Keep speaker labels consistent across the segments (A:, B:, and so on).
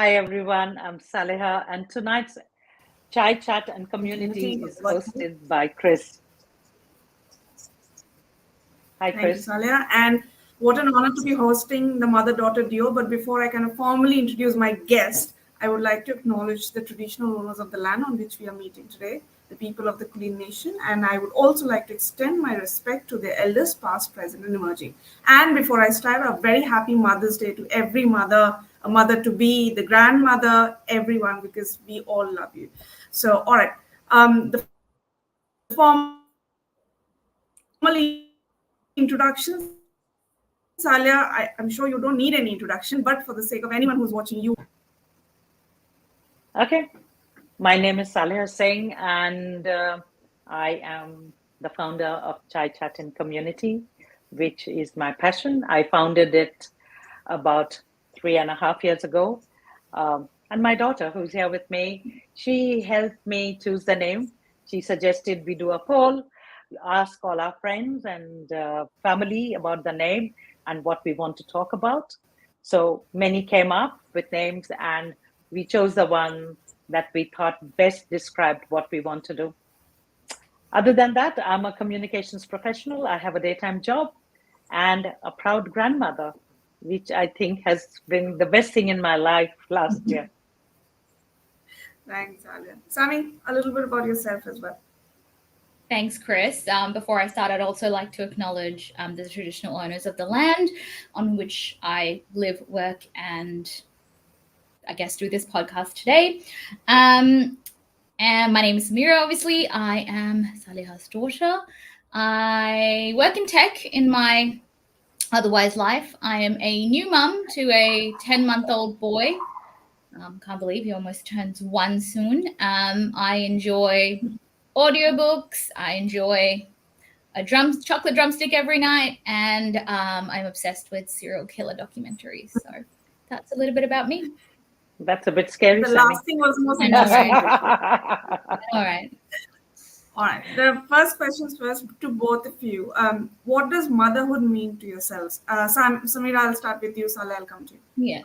A: Hi everyone, I'm Saleha, and tonight's Chai Chat and Community is hosted by Chris. Hi,
B: Thank you,
A: Chris.
B: Saleha. And what an honor to be hosting the mother-daughter duo. But before I kind of formally introduce my guest, I would like to acknowledge the traditional owners of the land on which we are meeting today, the people of the Kulin Nation. And I would also like to extend my respect to their elders, past, present, and emerging. And before I start, a very happy Mother's Day to every mother, a mother to be, the grandmother, everyone, because we all love you. So, all right. The formal introductions, Salia, I'm sure you don't need any introduction, but for the sake of anyone who's watching you.
A: Okay, my name is Saleha Singh, and I am the founder of Chai Chat and Community, which is my passion. I founded it about 3.5 years ago. And my daughter, who's here with me, she helped me choose the name. She suggested we do a poll, ask all our friends and family about the name and what we want to talk about. So many came up with names, and we chose the one that we thought best described what we want to do. Other than that, I'm a communications professional. I have a daytime job and a proud grandmother, which I think has been the best thing in my life last year.
B: Thanks, Salia. Sami, a little bit about yourself as well.
C: Thanks, Chris. Before I start, I'd also like to acknowledge the traditional owners of the land on which I live, work, and I guess do this podcast today. And my name is Sameera, obviously. I am Saleha's daughter. I work in tech in my otherwise life. I am a new mum to a 10-month-old boy. Can't believe he almost turns 1 soon. I enjoy audiobooks. I enjoy a chocolate drumstick every night, and I'm obsessed with serial killer documentaries. So that's a little bit about me.
A: That's a bit scary.
B: The
A: Sammy.
B: last thing was most interesting.
C: All right.
B: All right. The first questions first to both of you. What does motherhood mean to yourselves? Sameera, I'll start with you. Salah, I'll come to you.
C: Yeah.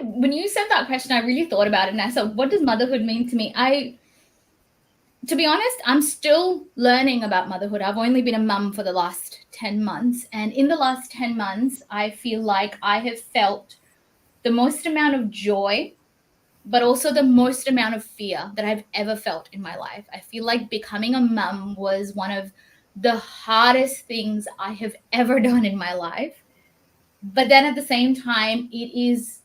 C: When you said that question, I really thought about it, and I said, what does motherhood mean to me? To be honest, I'm still learning about motherhood. I've only been a mum for the last 10 months. And in the last 10 months, I feel like I have felt the most amount of joy, but also the most amount of fear that I've ever felt in my life. I feel like becoming a mum was one of the hardest things I have ever done in my life. But then at the same time, it is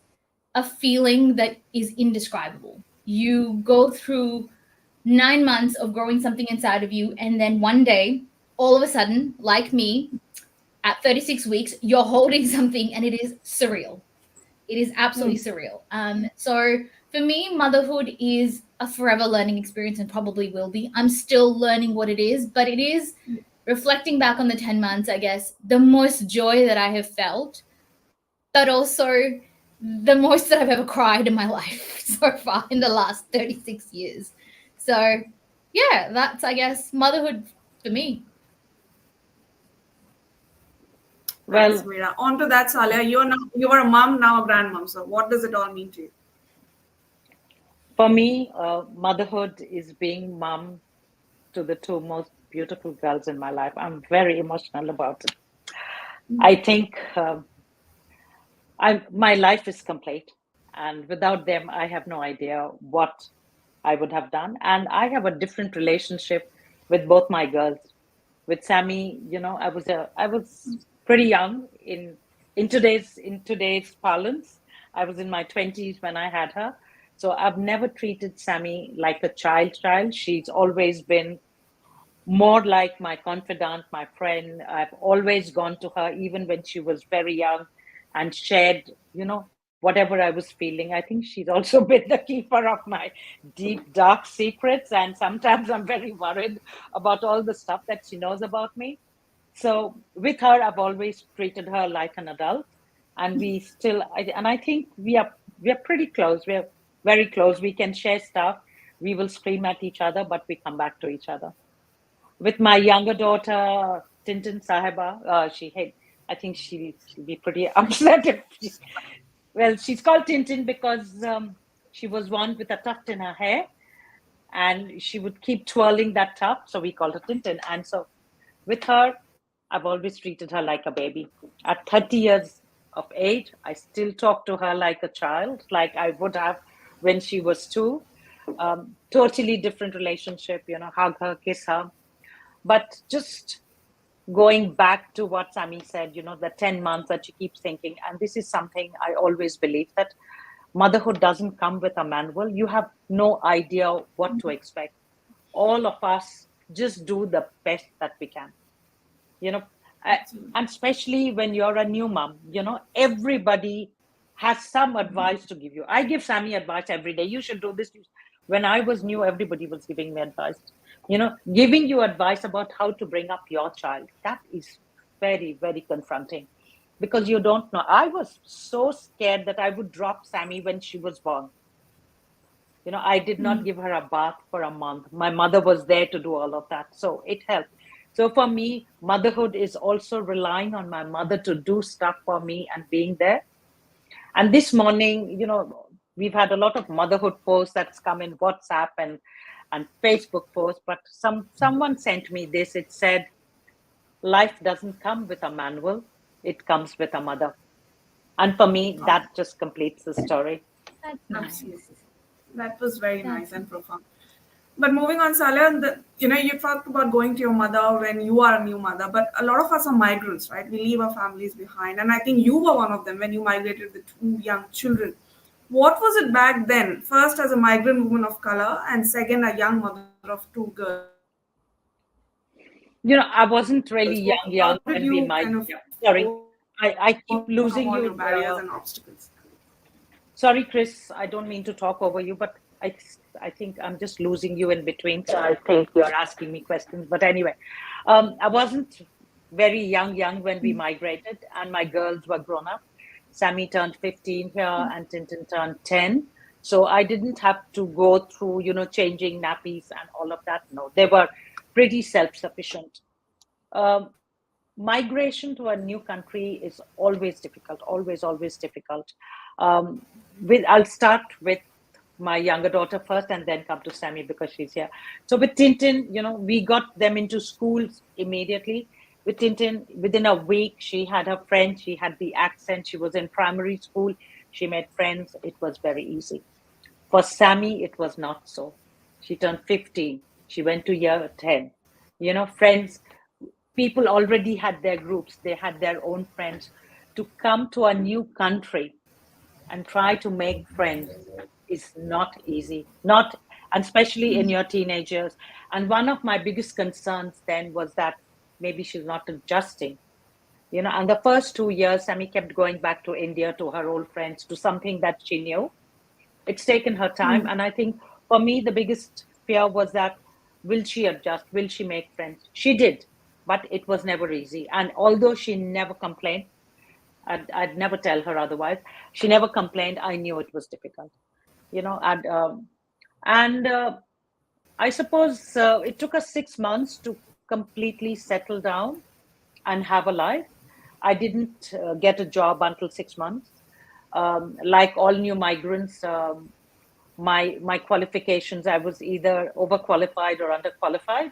C: a feeling that is indescribable. You go through 9 months of growing something inside of you, and then one day, all of a sudden, like me, at 36 weeks, you're holding something, and it is surreal. It is absolutely surreal. So for me, motherhood is a forever learning experience, and probably will be. I'm still learning what it is, but it is, reflecting back on the 10 months, I guess, the most joy that I have felt, but also the most that I've ever cried in my life so far in the last 36 years. So yeah, that's, I guess, motherhood for me.
A: Well,
B: Thanks, Sameera. On to that, Salia. You are a mom, now a grandmom. So what does it all mean to you?
A: for me, motherhood is being mom to the two most beautiful girls in my life. I'm very emotional about it. I think my life is complete, and without them, I have no idea what I would have done. And I have a different relationship with both my girls. With Sammy, I was pretty young in today's parlance. I was in my 20s when I had her. So I've never treated Sammy like a child. She's always been more like my confidant, my friend. I've always gone to her, even when she was very young, and shared, whatever I was feeling. I think she's also been the keeper of my deep, dark secrets. And sometimes I'm very worried about all the stuff that she knows about me. So with her, I've always treated her like an adult. And I think we are pretty close. We're very close. We can share stuff. We will scream at each other, but we come back to each other. With my younger daughter, Tintin Sahiba, I think she'll be pretty upset if Well, she's called Tintin because she was born with a tuft in her hair, and she would keep twirling that tuft, so we called her Tintin. And so with her, I've always treated her like a baby. At 30 years of age, I still talk to her like a child, like I would have when she was two. Totally different relationship, hug her, kiss her. But just going back to what Sami said, the 10 months that she keeps thinking, and this is something I always believe, that motherhood doesn't come with a manual. You have no idea what to expect. All of us just do the best that we can, you know, and especially when you're a new mom, everybody has some advice to give you. I give Sami advice every day. You should do this. When I was new, everybody was giving me advice, giving you advice about how to bring up your child. That is very, very confronting because you don't know. I was so scared that I would drop Sami when she was born. I did not give her a bath for a month. My mother was there to do all of that. So it helped. So for me, motherhood is also relying on my mother to do stuff for me and being there. And this morning, we've had a lot of motherhood posts that's come in WhatsApp and Facebook posts, but someone sent me this. It said, life doesn't come with a manual, it comes with a mother. And for me, that just completes the story.
C: That's nice.
B: Absolutely. That was very nice and profound. But moving on, Saleha, you talked about going to your mother when you are a new mother, but a lot of us are migrants, right? We leave our families behind. And I think you were one of them when you migrated with two young children. What was it back then? First, as a migrant woman of color, and second, a young mother of two girls.
A: I wasn't really
B: How
A: young,
B: did you
A: when
B: kind
A: we
B: of
A: migrated. Sorry, I keep
B: overcome
A: losing
B: all
A: you.
B: your barriers and obstacles?
A: Sorry, Chris, I don't mean to talk over you, but I think I'm just losing you in between. So I think you're asking me questions. But anyway, I wasn't very young when we migrated, and my girls were grown up. Sami turned 15 here, and Tintin turned 10. So I didn't have to go through, changing nappies and all of that. No, they were pretty self-sufficient. Um, Migration to a new country is always difficult, always difficult. Um, I'll start with my younger daughter first and then come to Sami because she's here. So with Tintin, we got them into schools immediately. With Tintin, within a week, she had her friends, she had the accent, she was in primary school, she made friends. It was very easy. For Sami, it was not so. She turned 15, she went to year 10. Friends, people already had their groups, they had their own friends. To come to a new country and try to make friends is not easy, not, and especially in your teenagers. And one of my biggest concerns then was that maybe she's not adjusting. And the first 2 years, Sami kept going back to India, to her old friends, to something that she knew. It's taken her time. And I think for me, the biggest fear was that, will she adjust? Will she make friends? She did, but it was never easy. And although she never complained, I'd never tell her otherwise. She never complained. I knew it was difficult, and I suppose it took us 6 months to completely settle down and have a life. I didn't get a job until 6 months. Like all new migrants, my qualifications, I was either overqualified or underqualified,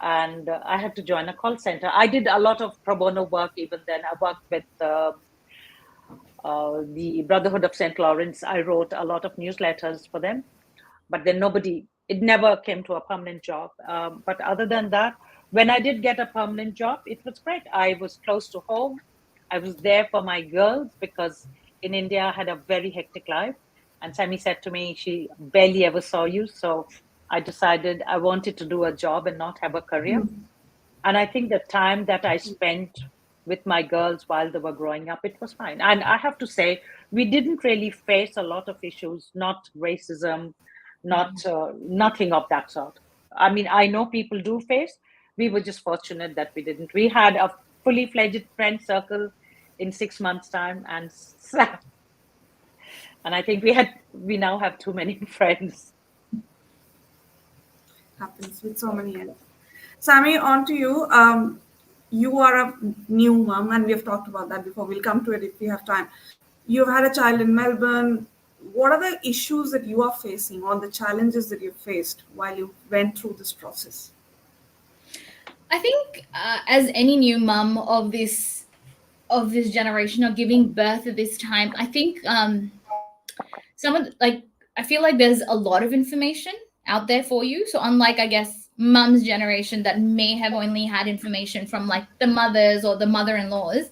A: and I had to join a call center. I did a lot of pro bono work even then. I worked with the Brotherhood of St. Lawrence. I wrote a lot of newsletters for them, but then it never came to a permanent job. But other than that, when I did get a permanent job, it was great. I was close to home. I was there for my girls because in India I had a very hectic life. And Sami said to me, she barely ever saw you. So I decided I wanted to do a job and not have a career. And I think the time that I spent with my girls while they were growing up, it was fine. And I have to say, we didn't really face a lot of issues, not racism, not nothing of that sort. I mean, I know people do face. We were just fortunate that we didn't. We had a fully fledged friend circle in 6 months' time, and I think we now have too many friends.
B: Happens with so many else. Sami, on to you. You are a new mom, and we have talked about that before. We'll come to it if we have time. You've had a child in Melbourne. What are the issues that you are facing, or the challenges that you faced while you went through this process?
C: I think as any new mum of this generation, or giving birth at this time, I think I feel like there's a lot of information out there for you. So unlike, I guess, mum's generation that may have only had information from like the mothers or the mother-in-laws,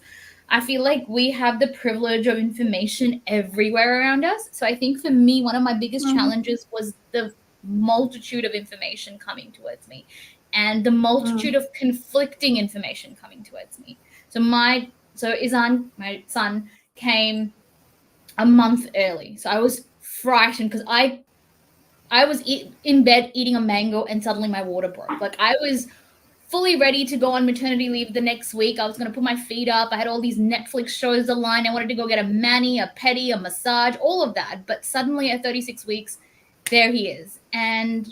C: I feel like we have the privilege of information everywhere around us. So I think for me, one of my biggest challenges was the multitude of information coming towards me and the multitude of conflicting information coming towards me. So Izan, my son, came a month early. So I was frightened because I was in bed eating a mango and suddenly my water broke. Like I was fully ready to go on maternity leave the next week. I was going to put my feet up. I had all these Netflix shows aligned. I wanted to go get a mani, a pedi, a massage, all of that. But suddenly at 36 weeks, there he is. And,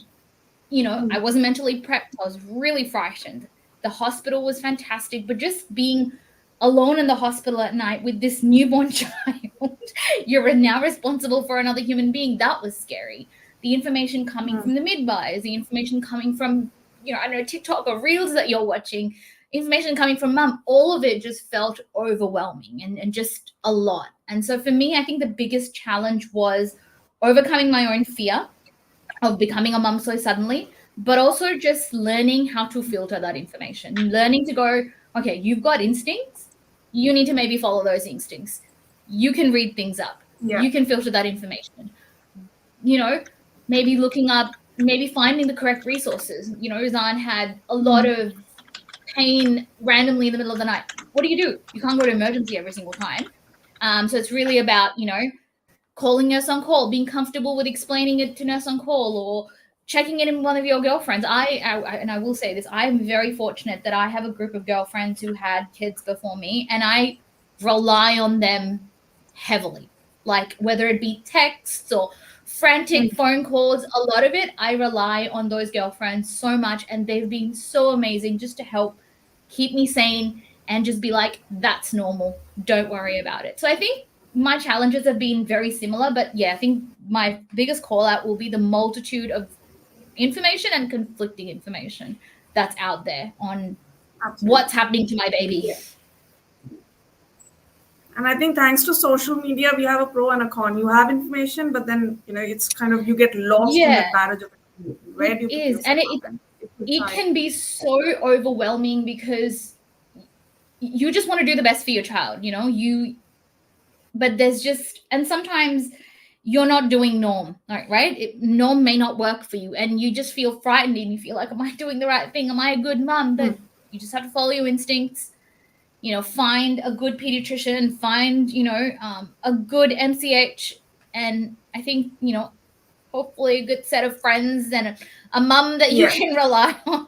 C: I wasn't mentally prepped. I was really frightened. The hospital was fantastic, but just being alone in the hospital at night with this newborn child, you're now responsible for another human being. That was scary. The information coming from the midwives, the information coming from, I don't know, TikTok or Reels that you're watching, information coming from mum, all of it just felt overwhelming and just a lot. And so for me, I think the biggest challenge was overcoming my own fear of becoming a mum so suddenly, but also just learning how to filter that information, learning to go, okay, you've got instincts. You need to maybe follow those instincts. You can read things up.
B: Yeah.
C: You can filter that information. Maybe looking up, maybe finding the correct resources. Zan had a lot of pain randomly in the middle of the night. What do? You can't go to emergency every single time. So it's really about, calling nurse on call, being comfortable with explaining it to nurse on call, or checking in with one of your girlfriends. And I will say this, I'm very fortunate that I have a group of girlfriends who had kids before me, and I rely on them heavily. Like whether it be texts or frantic phone calls, a lot of it, I rely on those girlfriends so much, and they've been so amazing just to help keep me sane and just be like, that's normal. Don't worry about it. So I think my challenges have been very similar, but yeah, I think my biggest call out will be the multitude of information and conflicting information that's out there on what's happening to my baby.
B: Yeah. And I think thanks to social media, we have a pro and a con. You have information, but then it's kind of you get lost in the barrage of where do you put
C: and
B: yourself
C: it can be so overwhelming because you just want to do the best for your child, but there's just, and sometimes you're not doing norm, right? Norm may not work for you, and you just feel frightened and you feel like, am I doing the right thing? Am I a good mom? But you just have to follow your instincts, find a good pediatrician, find, a good MCH. And I think, hopefully a good set of friends and a mum that you can rely on,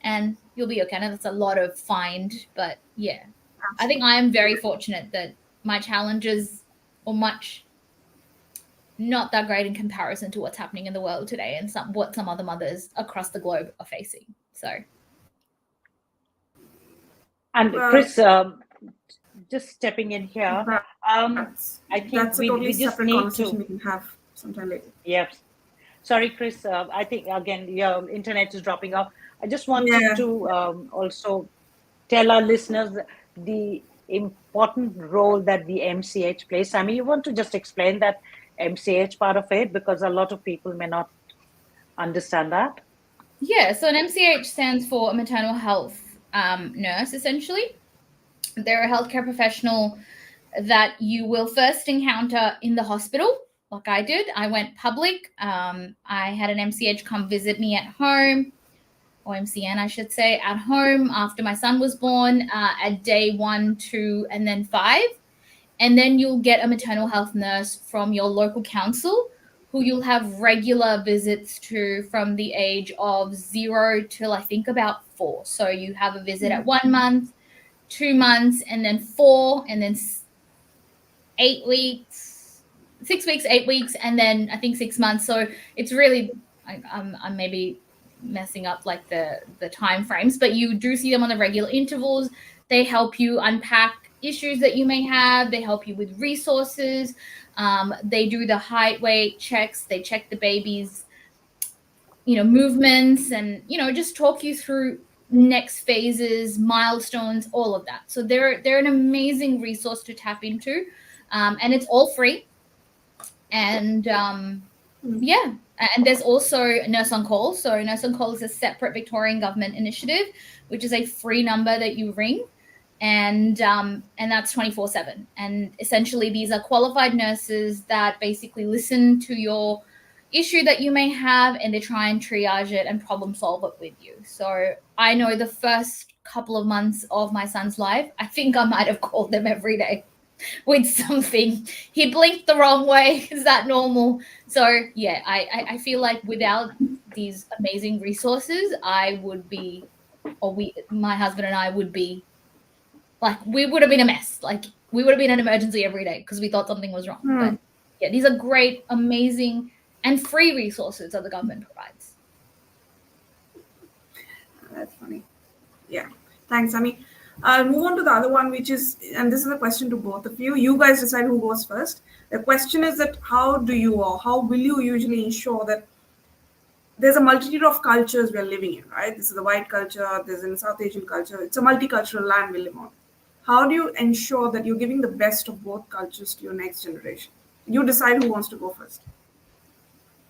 C: and you'll be okay. And that's a lot of find, but yeah, absolutely. I think I am very fortunate that my challenges are not that great in comparison to what's happening in the world today and what some other mothers across the globe are facing. So.
A: And Chris, just stepping in here, I think
B: that's a totally
A: we just
B: separate
A: need
B: conversation
A: to.
B: We can have sometime later.
A: Yep. Sorry, Chris. I think again your internet is dropping off. I just wanted to also tell our listeners the important role that the MCH plays. Sammy, you want to just explain that MCH part of it, because a lot of people may not understand that.
C: Yeah, so an MCH stands for a maternal health nurse, essentially. They're a healthcare professional that you will first encounter in the hospital, like I did. I went public. I had an MCH come visit me at home, or MCN, I should say, at home after my son was born at day 1, 2, and then 5. And then you'll get a maternal health nurse from your local council who you'll have regular visits to from the age of 0 till I think about 4. So you have a visit at 1 month, 2 months, and then 4, and then 8 weeks, 6 weeks, 8 weeks, and then I think 6 months. So it's really, I'm maybe messing up like the time frames, but you do see them on the regular intervals. They help you unpack issues that you may have. They help you with resources. They do the height, weight checks. They check the baby's, movements, and, just talk you through next phases, milestones, all of that. So they're an amazing resource to tap into, and it's all free. And yeah, and there's also Nurse on Call. So Nurse on Call is a separate Victorian government initiative, which is a free number that you ring, and that's 24/7. And essentially, these are qualified nurses that basically listen to your issue that you may have, and they try and triage it and problem solve it with you. So I know the first couple of months of my son's life, I think I might have called them every day with something. He blinked the wrong way. Is that normal? So yeah, I feel like without these amazing resources, I would be, or my husband and I would be, like, we would have been a mess. Like, we would have been an emergency every day because we thought something was wrong. But yeah, these are great, amazing, and free resources that the government provides.
B: That's funny. Yeah. Thanks, Ami. I'll move on to the other one, which is, and this is a question to both of you. You guys decide who goes first. The question is that how will you usually ensure that there's a multitude of cultures we're living in, right? This is a white culture, there's a South Asian culture. It's a multicultural land we live on. How do you ensure that you're giving the best of both cultures to your next generation? You decide who wants to go first.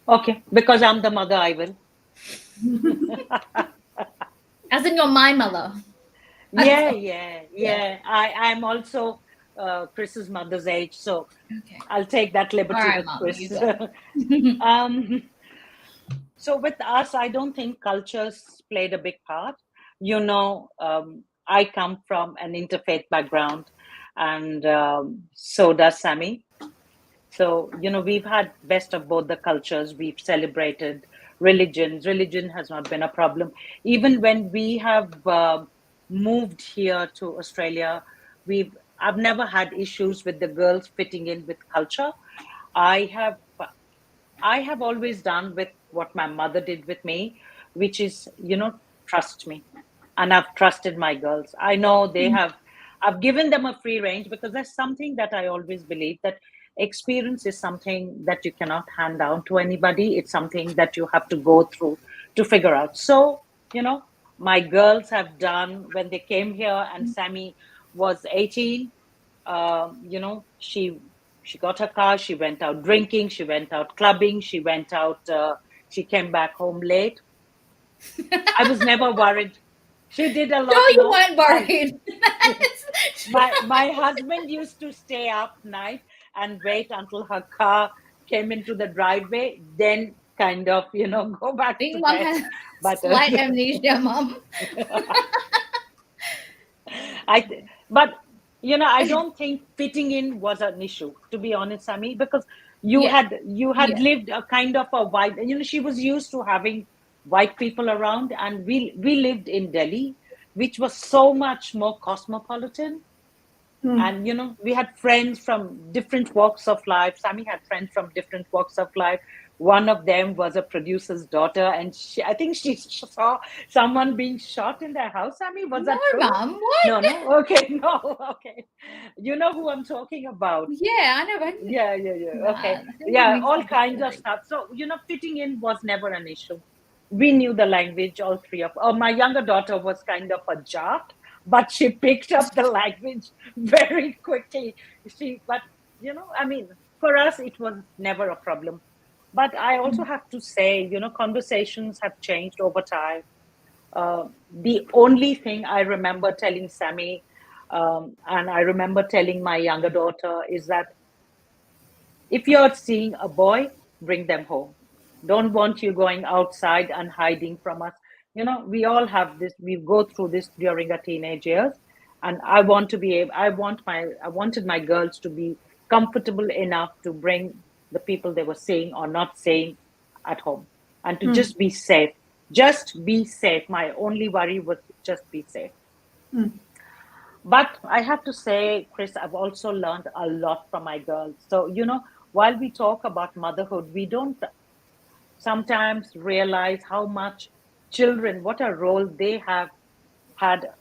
A: Okay, because I'm the mother, I will.
C: As in, you're my mother.
A: Yeah. I'm also Chris's mother's age, so
C: Okay.
A: I'll take that liberty
C: All right,
A: with
C: Mom,
A: Chris.
C: you go.
A: So with us, I don't think cultures played a big part. I come from an interfaith background, and so does Sammy. So, we've had best of both the cultures. We've celebrated religions. Religion has not been a problem. Even when we have moved here to Australia, I've never had issues with the girls fitting in with culture. I have always done with what my mother did with me, which is, trust me. And I've trusted my girls. I know I've given them a free range, because there's something that I always believe, that experience is something that you cannot hand down to anybody. It's something that you have to go through to figure out. So, my girls have done, when they came here and Sammy was 18, she got her car, she went out drinking, she went out clubbing, she came back home late. I was never worried. She did a lot.
C: No, you weren't worried.
A: My husband used to stay up night and wait until her car came into the driveway, then kind of, go back to
C: Mom
A: bed.
C: has slight amnesia, Mom.
A: I don't think fitting in was an issue, to be honest, Sammy, because you had lived a kind of a white, she was used to having white people around, and we lived in Delhi, which was so much more cosmopolitan. And we had friends from different walks of life. Sammy had friends from different walks of life. One of them was a producer's daughter, and I think she saw someone being shot in their house. Sammy, was that true?
C: Mom, what?
A: No. Okay. You know who I'm talking about?
C: Yeah, I know.
A: Yeah. Okay. Yeah, all kinds of stuff. So, fitting in was never an issue. We knew the language, all three of. Oh, my younger daughter was kind of a jock, but she picked up the language very quickly. For us, it was never a problem. But I also have to say, conversations have changed over time. The only thing I remember telling Sammy, and I remember telling my younger daughter, is that if you're seeing a boy, bring them home. Don't want you going outside and hiding from us. We all have this. We go through this during our teenage years, and I wanted my girls to be comfortable enough to bring the people they were seeing or not seeing at home, and to just be safe. Just be safe. My only worry was just be safe. But I have to say, Chris, I've also learned a lot from my girls. So, while we talk about motherhood, we don't sometimes realize how much children, what a role they have had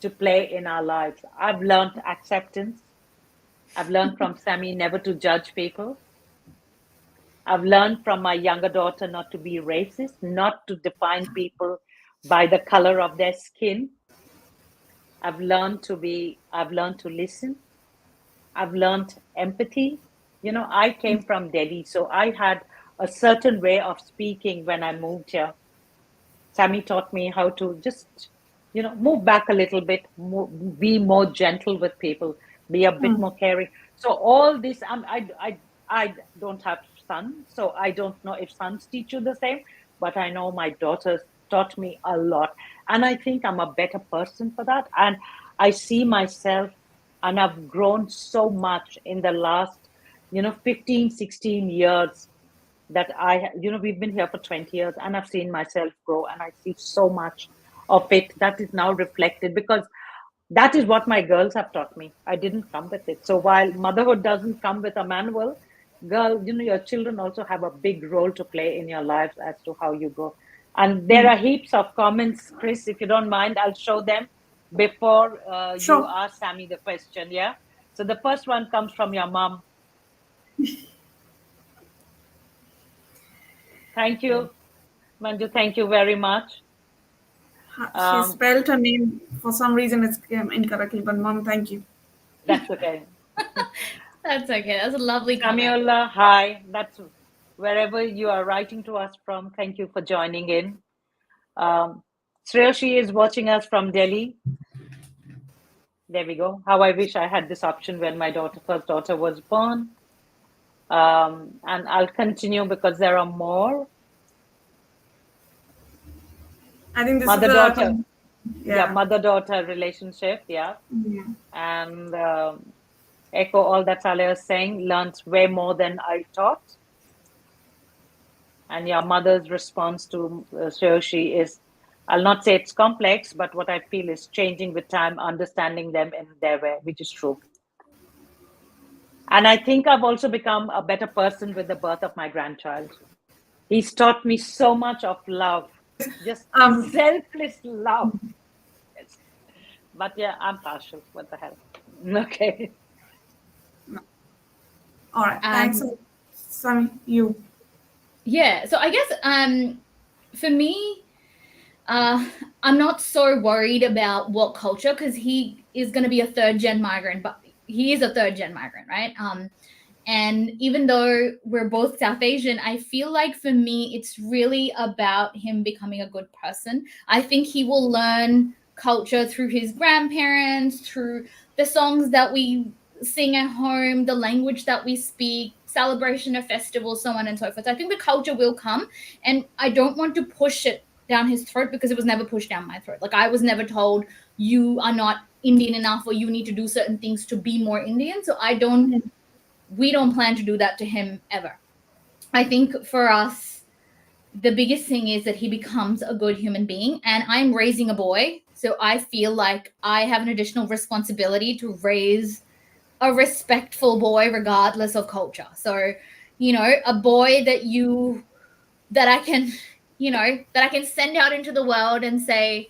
A: to play in our lives. I've learned acceptance. I've learned from Sammy never to judge people. I've learned from my younger daughter not to be racist, not to define people by the color of their skin. I've learned to listen. I've learned empathy. I came from Delhi, so I had a certain way of speaking when I moved here. Sammy taught me how to just, move back a little bit, be more gentle with people, be a bit more caring. So all this, I don't have sons, so I don't know if sons teach you the same, but I know my daughters taught me a lot. And I think I'm a better person for that. And I see myself, and I've grown so much in the last, 15, 16 years that we've been here for 20 years, and I've seen myself grow, and I see so much of it that is now reflected, because that is what my girls have taught me. I didn't come with it. So while motherhood doesn't come with a manual, girl, your children also have a big role to play in your lives as to how you go. And there are heaps of comments, Chris. If you don't mind, I'll show them before you ask Sammy the question. Yeah. So the first one comes from your mom. Thank you, Manju. Thank you very much.
B: She spelled her name for some reason, it's incorrectly, but Mom, thank you.
A: That's okay.
C: That's okay. That's a lovely comment.
A: Samuel, hi. That's wherever you are writing to us from. Thank you for joining in. Shreyashi is watching us from Delhi. There we go. How I wish I had this option when my first daughter was born. And I'll continue because there are more.
B: I think this
A: mother-daughter.
B: Yeah,
A: mother-daughter relationship. Yeah. And echo all that Saleha is saying. Learned way more than I taught. And your mother's response to Shreyashi is, I'll not say it's complex, but what I feel is changing with time, understanding them in their way, which is true. And I think I've also become a better person with the birth of my grandchild. He's taught me so much of love, just selfless love. Yes. But yeah, I'm partial. What the hell? Okay.
B: All right. Thanks. Sammy, you.
C: Yeah. So I guess for me, I'm not so worried about what culture, because he is going to be a third-gen migrant, but he is a third-gen migrant, right? And even though we're both South Asian, I feel like for me, it's really about him becoming a good person. I think he will learn culture through his grandparents, through the songs that we sing at home, the language that we speak, celebration of festivals, so on and so forth. I think the culture will come, and I don't want to push it down his throat, because it was never pushed down my throat. Like, I was never told you are not Indian enough, or you need to do certain things to be more Indian. So we don't plan to do that to him ever. I think for us, the biggest thing is that he becomes a good human being. And I'm raising a boy, so I feel like I have an additional responsibility to raise a respectful boy regardless of culture. So, a boy that I can send out into the world and say,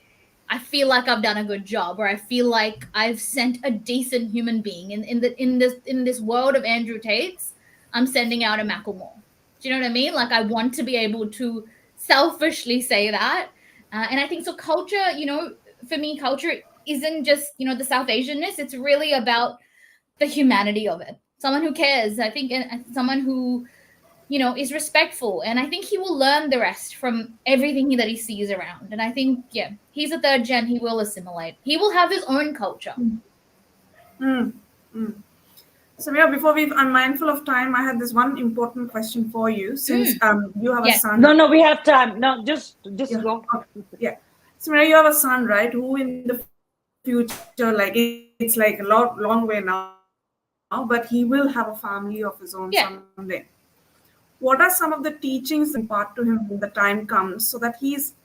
C: I feel like I've done a good job, or I feel like I've sent a decent human being in this world of Andrew Tates. I'm sending out a Macklemore. Do you know what I mean? Like, I want to be able to selfishly say that. And I think so. Culture, for me, culture isn't just, the South Asianness. It's really about the humanity of it. Someone who cares, I think, and someone who, is respectful. And I think he will learn the rest from everything that he sees around. And I think, he's a third gen. He will assimilate. He will have his own culture.
B: Sameera, before I'm mindful of time, I had this one important question for you. Since you have a son.
A: No, we have time. No, just go.
B: Yeah. Sameera, you have a son, right? Who in the future, like, it's like a long way now, but he will have a family of his own someday. What are some of the teachings that impart to him when the time comes, so that he's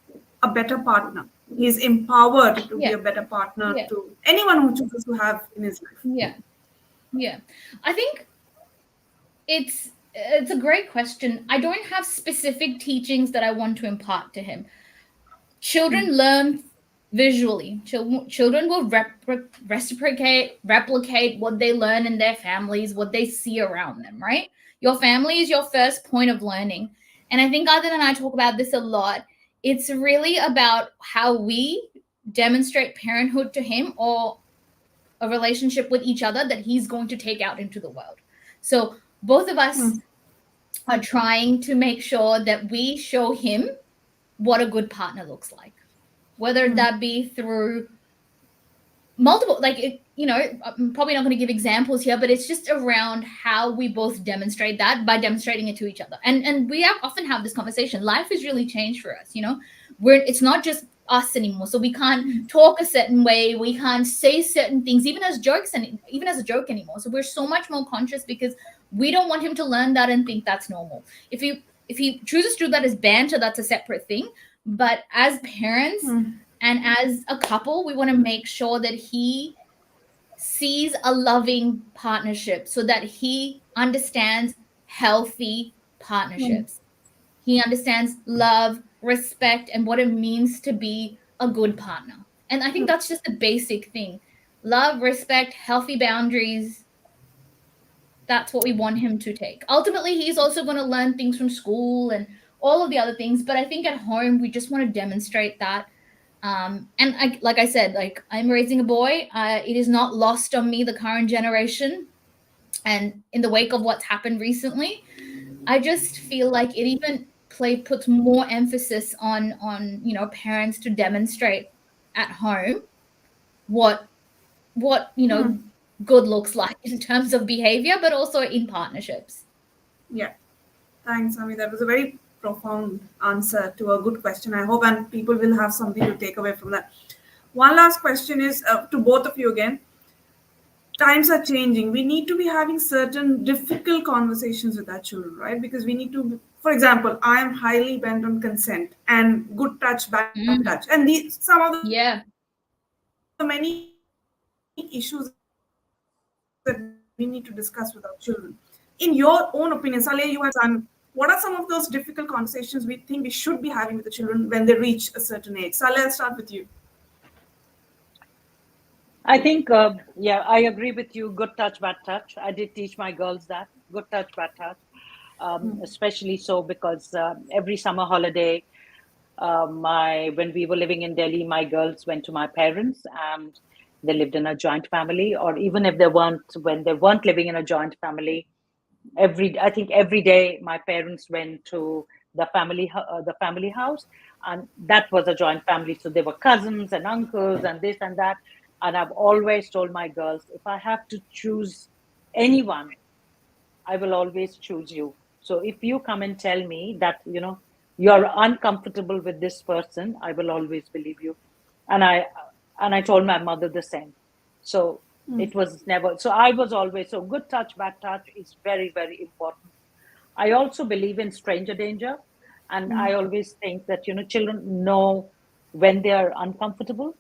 B: a better partner? He's empowered to be a better partner to anyone who chooses to have in his life.
C: Yeah. I think it's a great question. I don't have specific teachings that I want to impart to him. Children learn visually. Children will replicate what they learn in their families, what they see around them, right? Your family is your first point of learning. And I think Adil and I talk about this a lot. It's really about how we demonstrate parenthood to him, or a relationship with each other that he's going to take out into the world. So both of us are trying to make sure that we show him what a good partner looks like, whether that be through multiple, like, I'm probably not going to give examples here, but it's just around how we both demonstrate that by demonstrating it to each other. And we often have this conversation. Life has really changed for us, it's not just us anymore. So we can't talk a certain way, we can't say certain things, even as jokes, and even as a joke anymore. So we're so much more conscious, because we don't want him to learn that and think that's normal. If he chooses to do that as banter, that's a separate thing. But as parents and as a couple, we want to make sure that he sees a loving partnership, so that he understands healthy partnerships. He understands love, respect, and what it means to be a good partner. And I think that's just a basic thing. Love, respect, healthy boundaries. That's what we want him to take. Ultimately, he's also going to learn things from school and all of the other things. But I think at home, we just want to demonstrate that. And like I said, I'm raising a boy. It is not lost on me, the current generation. And in the wake of what's happened recently, I just feel like it even puts more emphasis on parents to demonstrate at home what good looks like in terms of behavior, but also in partnerships.
B: Yeah. Thanks, Ami. That was a very profound answer to a good question, I hope, and people will have something to take away from that. One last question is to both of you again. Times are changing. We need to be having certain difficult conversations with our children, right? Because we need to, for example, I am highly bent on consent and good touch, bad touch. And some of the many issues that we need to discuss with our children. In your own opinion, Saleha, you have son. What are some of those difficult conversations we think we should be having with the children when they reach a certain age? Saleha, I'll start with you.
A: I think, I agree with you. Good touch, bad touch. I did teach my girls that. Good touch, bad touch. Especially so because every summer holiday, when we were living in Delhi, my girls went to my parents, and they lived in a joint family. Or even if when they weren't living in a joint family, I think every day my parents went to the family house, and that was a joint family. So there were cousins and uncles and this and that. And I've always told my girls, if I have to choose anyone, I will always choose you. So if you come and tell me that, you're uncomfortable with this person, I will always believe you. And I told my mother the same. So it was never, so I was always, so good touch, bad touch is very, very important. I also believe in stranger danger. And I always think that, children know when they are uncomfortable.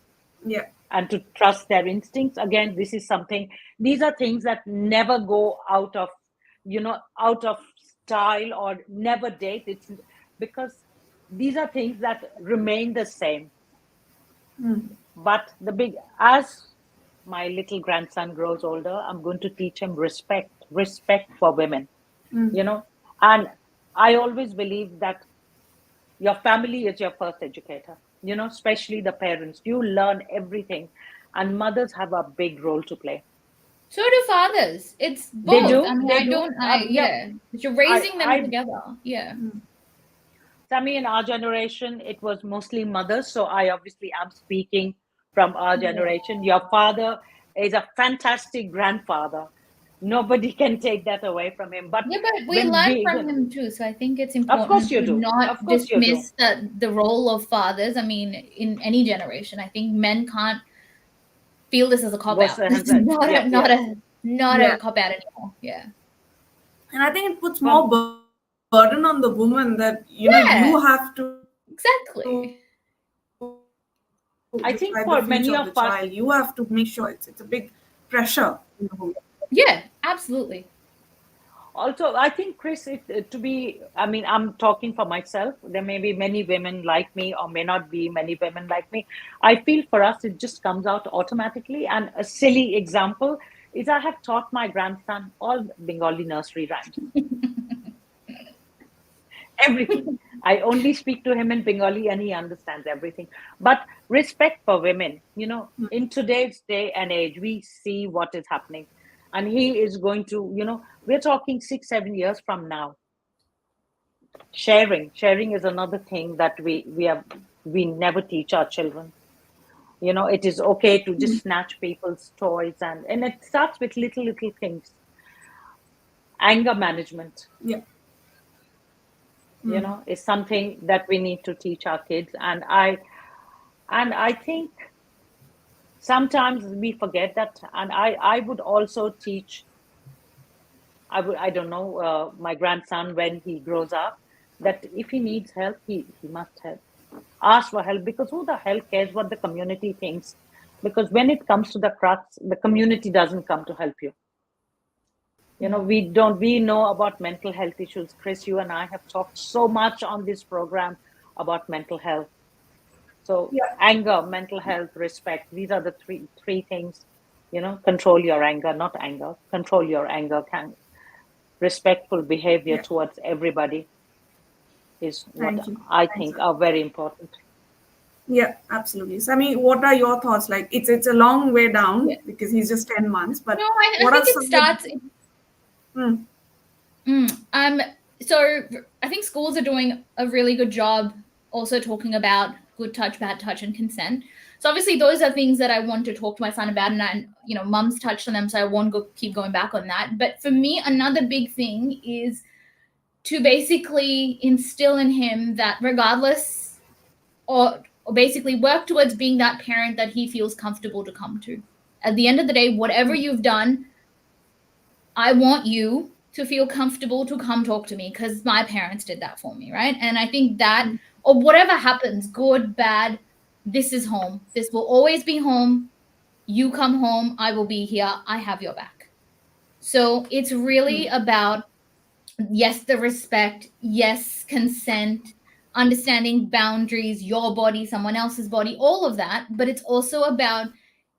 B: Yeah.
A: And to trust their instincts. Again, these are things that never go out of style, or never date. It's because these are things that remain the same. But as my little grandson grows older, I'm going to teach him respect for women, and I always believe that your family is your first educator, especially the parents. You learn everything, and mothers have a big role to play.
C: So do fathers. It's both.
A: They do.
C: I mean, you're raising them together. Yeah.
A: Sammy, in our generation, it was mostly mothers. So I obviously am speaking from our generation. Your father is a fantastic grandfather. Nobody can take that away from him. But
C: yeah, but we learn from him too. So I think it's important to not dismiss the role of fathers. I mean, in any generation, I think men can't feel this as a cop out. It's not a cop out anymore. Yeah.
B: And I think it puts more burden on the woman that you have to
C: exactly.
A: I think for many of us,
B: you have to make sure it's a big pressure.
C: Yeah, absolutely.
A: Also, I think, Chris, I'm talking for myself. There may be many women like me, or may not be many women like me. I feel for us, it just comes out automatically. And a silly example is I have taught my grandson all Bengali nursery rhymes, everything. I only speak to him in Bengali and he understands everything. But respect for women, in today's day and age, we see what is happening. And he is going to, we're talking 6, 7 years from now. Sharing is another thing that we never teach our children. It is okay to just snatch people's toys, and it starts with little things. Anger management,
B: Yeah.
A: is something that we need to teach our kids. And I think sometimes we forget that. And I would also teach, I don't know, my grandson, when he grows up, that if he needs help, he must help. Ask for help, because who the hell cares what the community thinks? Because when it comes to the crux, the community doesn't come to help you. We know about mental health issues. Chris, you and I have talked so much on this program about mental health. So
B: Yeah.
A: anger, mental health, respect, these are the three things. Control your anger, not anger. Control your anger. Respectful behavior
B: Yeah.
A: towards everybody is what
B: Thank you.
A: I
B: Thanks.
A: think are very important.
B: Yeah, absolutely. So, I mean, what are your thoughts? Like, it's a long way down
C: Yeah.
B: because he's just 10 months. But
C: No, I
B: what are
C: think it
B: some
C: starts.
B: Mm,
C: So I think schools are doing a really good job also talking about good touch, bad touch, and consent. So obviously those are things that I want to talk to my son about, and mum's touched on them, so I won't keep going back on that. But for me, another big thing is to basically instill in him that regardless, or basically work towards being that parent that he feels comfortable to come to. At the end of the day, whatever you've done, I want you to feel comfortable to come talk to me because my parents did that for me, right? And I think that, or whatever happens, good, bad, this is home. This will always be home. You come home, I will be here. I have your back. So it's really about, yes, the respect, yes, consent, understanding boundaries, your body, someone else's body, all of that. But it's also about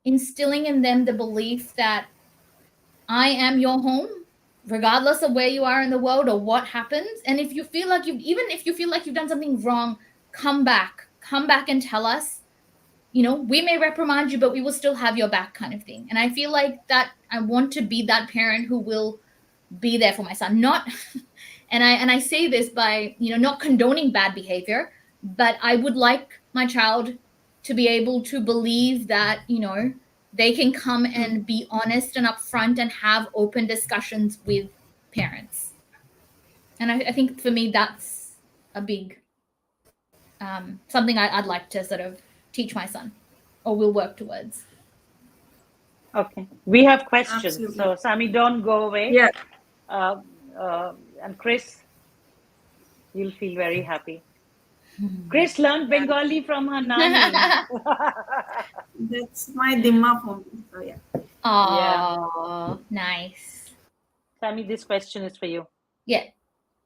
C: instilling in them the belief that I am your home, regardless of where you are in the world or what happens. And if you feel like if you feel like you've done something wrong, come back and tell us. We may reprimand you, but we will still have your back, kind of thing. And I feel like that I want to be that parent who will be there for my son. Not, and I say this by, not condoning bad behavior, but I would like my child to be able to believe that, they can come and be honest and upfront and have open discussions with parents. And I think for me, that's a big something I'd like to sort of teach my son, or will work towards.
A: Okay, we have questions.
B: Absolutely.
A: So Sami, don't go away.
B: Yeah.
A: And Chris, you'll feel very happy. Chris learned Bengali from her nanny.
B: That's my dimma for me. So, yeah.
C: Oh, nice.
A: Sami, this question is for you.
C: Yeah.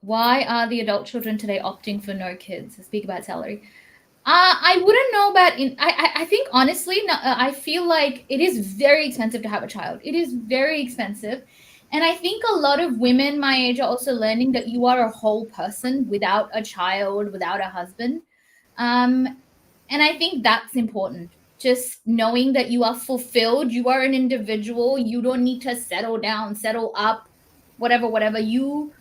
C: Why are the adult children today opting for no kids? Speak about salary. I wouldn't know about. I think honestly, I feel like it is very expensive to have a child. It is very expensive, and I think a lot of women my age are also learning that you are a whole person without a child, without a husband, and I think that's important. Just knowing that you are fulfilled, you are an individual. You don't need to settle down, settle up, whatever. You,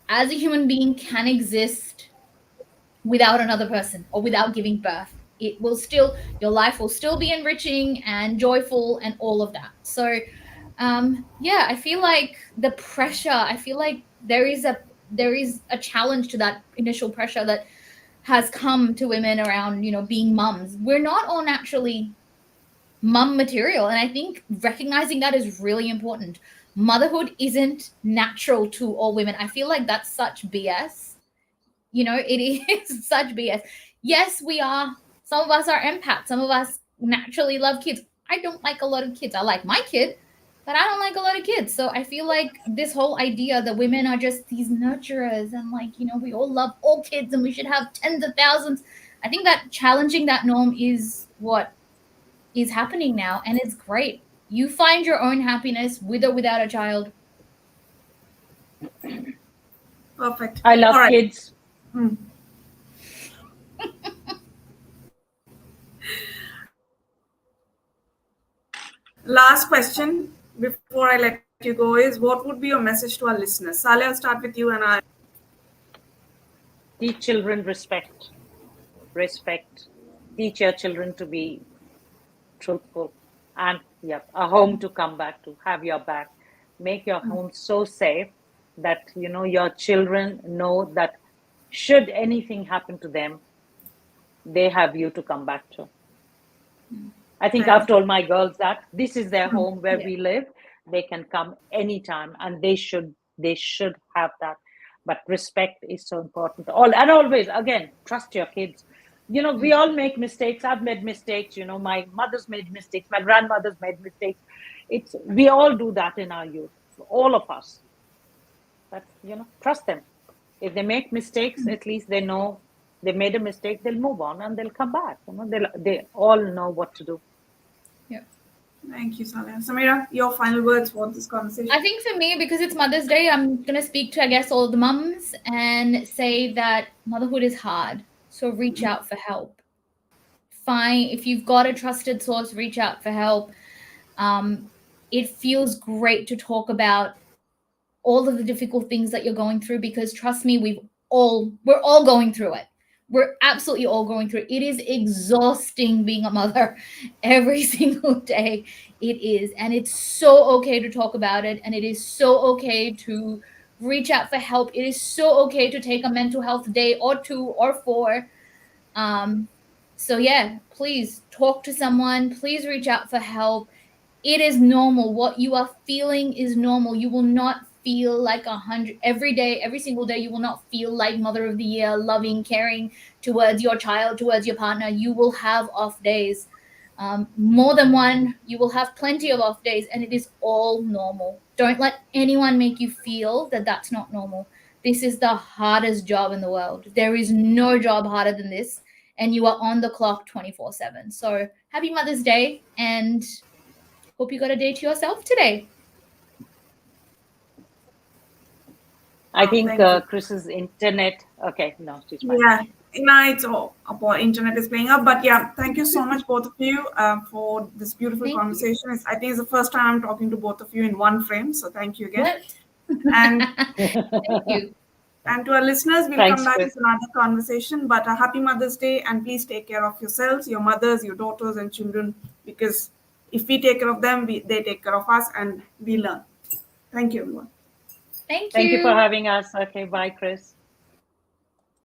C: as a human being, can exist without another person or without giving birth. It will still, your life will still be enriching and joyful and all of that. So yeah, I feel like the pressure, I feel like there is a challenge to that initial pressure that has come to women around, being mums. We're not all naturally mum material, and I think recognizing that is really important. Motherhood isn't natural to all women. I feel like that's such BS. It is such BS. Yes, we are. Some of us are empaths. Some of us naturally love kids. I don't like a lot of kids. I like my kid, but I don't like a lot of kids. So I feel like this whole idea that women are just these nurturers and like, you know, we all love all kids and we should have tens of thousands. I think that challenging that norm is what is happening now, and it's great. You find your own happiness with or without a child.
B: Perfect.
A: I love
B: All right.
A: kids.
B: Last question before I let you go is, what would be your message to our listeners? Saleh, I'll start with you, and I.
A: Teach children respect. Respect. Teach your children to be truthful, and a home to come back to, have your back. Make your home so safe that your children know that should anything happen to them, they have you to come back to. I think I've told my girls that this is their home where we live. They can come anytime, and they should have that. But respect is so important. Always, again, trust your kids. We all make mistakes. I've made mistakes. My mother's made mistakes. My grandmother's made mistakes. We all do that in our youth. All of us. But trust them. If they make mistakes, at least they know they made a mistake. They'll move on and they'll come back. They all know what to do.
C: Yeah.
B: Thank you, Saleha. Sameera, your final words for this conversation.
C: I think for me, because it's Mother's Day, I'm going to speak to, I guess, all the mums and say that motherhood is hard. So reach out for help. Fine. If you've got a trusted source, reach out for help. It feels great to talk about all of the difficult things that you're going through, because trust me, we're all going through it. We're absolutely all going through it. It is exhausting being a mother every single day. It is. And it's so okay to talk about it. And it is so okay to reach out for help. It is so okay to take a mental health day or 2 or 4. So yeah, please talk to someone. Please reach out for help. It is normal. What you are feeling is normal. You will not feel like 100 every day, every single day. You will not feel like Mother of the Year, loving, caring towards your child, towards your partner. You will have off days, more than one. You will have plenty of off days, and it is all normal. Don't let anyone make you feel that that's not normal. This is the hardest job in the world. There is no job harder than this, and you are on the clock 24/7. So happy Mother's Day, and hope you got a day to yourself today.
A: I think Chris's internet. Okay, no, she's fine.
B: Yeah, it's all about internet is playing up. But yeah, thank you so much, both of you, for this beautiful conversation. I think it's the first time I'm talking to both of you in one frame. So thank you again. And
C: thank you.
B: And to our listeners, we'll come back with another conversation. But a happy Mother's Day, and please take care of yourselves, your mothers, your daughters, and children, because if we take care of them, they take care of us, and we learn. Thank you, everyone.
C: Thank you.
A: Thank you for having us. Okay, bye, Chris.